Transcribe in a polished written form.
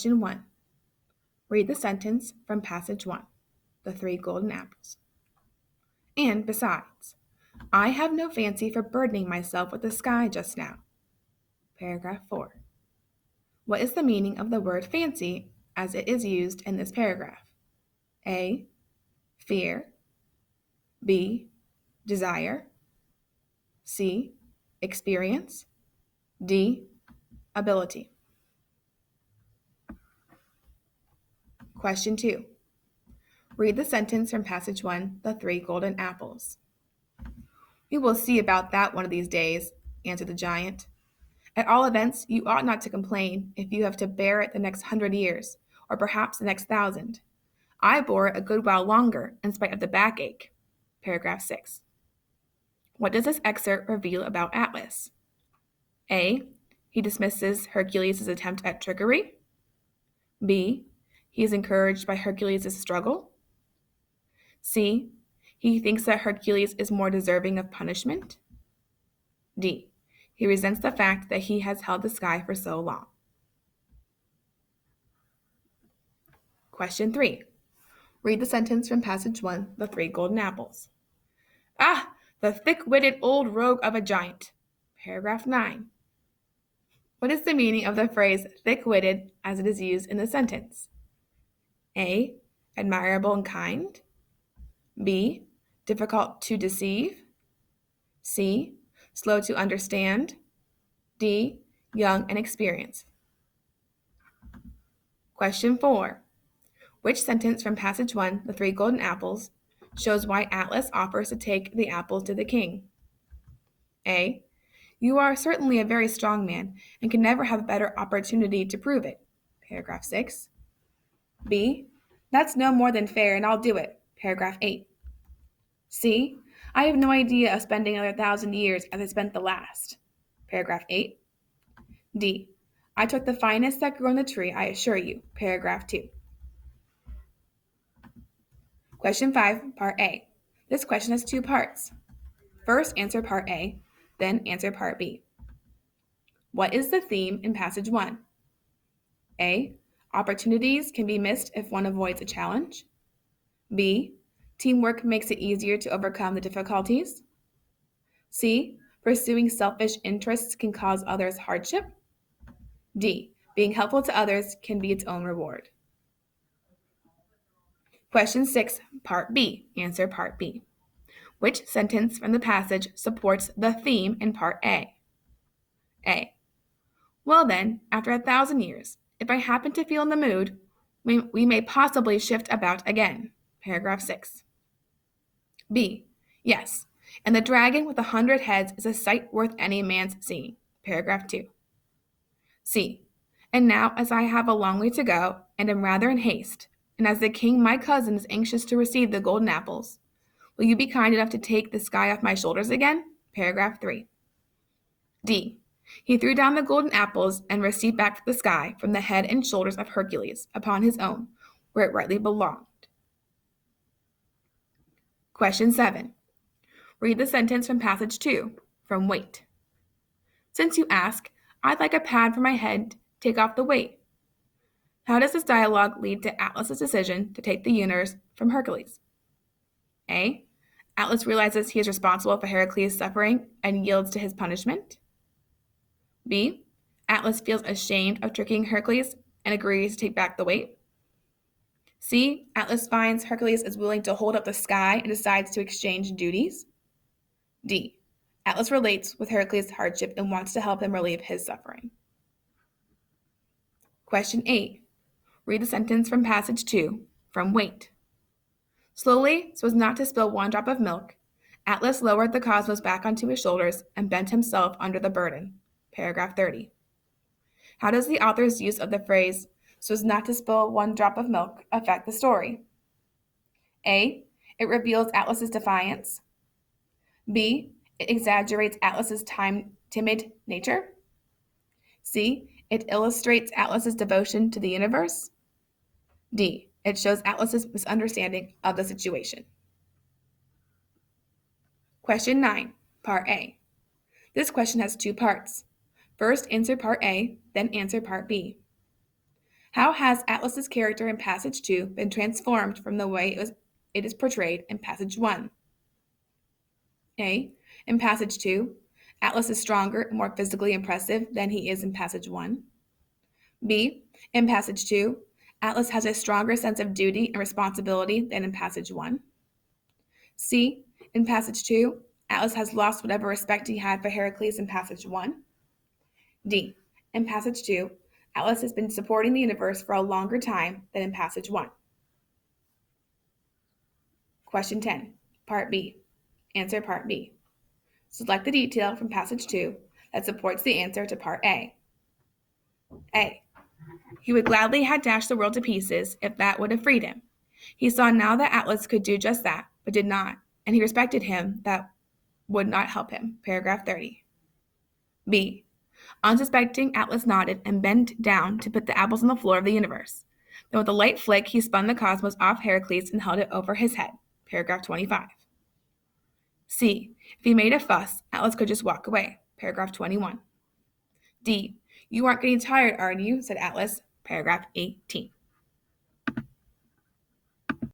Question 1. Read the sentence from passage 1, the 3 golden apples. And besides, I have no fancy for burdening myself with the sky just now. Paragraph 4. What is the meaning of the word fancy as it is used in this paragraph? A. Fear. B. Desire. C. Experience. D. Ability. Question 2. Read the sentence from passage 1, the 3 golden apples. We will see about that one of these days, answered the giant. At all events, you ought not to complain if you have to bear it the next 100 years, or perhaps the next 1,000. I bore it a good while longer, in spite of the backache. Paragraph 6. What does this excerpt reveal about Atlas? A. He dismisses Hercules' attempt at trickery. B. He is encouraged by Hercules' struggle. C. He thinks that Hercules is more deserving of punishment. D. He resents the fact that he has held the sky for so long. Question 3. Read the sentence from passage 1, the 3 golden apples. Ah, the thick-witted old rogue of a giant. Paragraph 9. What is the meaning of the phrase thick-witted as it is used in the sentence? A. Admirable and kind. B. Difficult to deceive. C. Slow to understand. D. Young and experienced. Question 4. Which sentence from passage 1, the 3 golden apples, shows why Atlas offers to take the apples to the king? A. You are certainly a very strong man and can never have a better opportunity to prove it. Paragraph 6. B. That's no more than fair and I'll do it. Paragraph 8. C. I have no idea of spending another 1,000 years as I spent the last. Paragraph 8. D. I took the finest that grew on the tree, I assure you. Paragraph 2. Question 5, Part A. This question has 2 parts. First, answer Part A, then answer Part B. What is the theme in Passage 1? A. Opportunities can be missed if one avoids a challenge. B. Teamwork makes it easier to overcome the difficulties. C. Pursuing selfish interests can cause others hardship. D. Being helpful to others can be its own reward. Question 6, Part B. Answer Part B. Which sentence from the passage supports the theme in Part A? A. Well then, after 1,000 years, if I happen to feel in the mood, we may possibly shift about again. Paragraph 6. B. Yes, and the dragon with 100 heads is a sight worth any man's seeing. Paragraph 2. C. And now, as I have a long way to go, and am rather in haste, and as the king my cousin is anxious to receive the golden apples, will you be kind enough to take the sky off my shoulders again? Paragraph 3. D. He threw down the golden apples and received back the sky from the head and shoulders of Hercules upon his own, where it rightly belonged. Question 7. Read the sentence from passage 2, from weight. Since you ask, I'd like a pad for my head to take off the weight. How does this dialogue lead to Atlas's decision to take the universe from Hercules? A. Atlas realizes he is responsible for Heracles' suffering and yields to his punishment. B. Atlas feels ashamed of tricking Hercules and agrees to take back the weight. C. Atlas finds Hercules is willing to hold up the sky and decides to exchange duties. D. Atlas relates with Hercules' hardship and wants to help him relieve his suffering. Question 8. Read the sentence from passage 2, from weight. Slowly, so as not to spill one drop of milk, Atlas lowered the cosmos back onto his shoulders and bent himself under the burden. Paragraph 30. How does the author's use of the phrase, so as not to spill one drop of milk, affect the story? A. It reveals Atlas's defiance. B. It exaggerates Atlas's timid nature. C. It illustrates Atlas's devotion to the universe. D. It shows Atlas's misunderstanding of the situation. Question 9, Part A. This question has 2 parts. First, answer Part A, then answer Part B. How has Atlas's character in passage 2 been transformed from the way it is portrayed in passage 1? A. In passage 2, Atlas is stronger and more physically impressive than he is in passage 1. B. In passage 2, Atlas has a stronger sense of duty and responsibility than in passage 1. C. In passage 2, Atlas has lost whatever respect he had for Heracles in passage 1. D. In passage 2, Atlas has been supporting the universe for a longer time than in passage 1. Question 10, Part B. Answer Part B. Select the detail from passage 2 that supports the answer to Part A. A. He would gladly have dashed the world to pieces if that would have freed him. He saw now that Atlas could do just that, but did not, and he respected him that would not help him. Paragraph 30. B. Unsuspecting, Atlas nodded and bent down to put the apples on the floor of the universe. Then with a light flick, he spun the cosmos off Heracles and held it over his head. Paragraph 25. C. If he made a fuss, Atlas could just walk away. Paragraph 21. D. You aren't getting tired, are you? Said Atlas. Paragraph 18.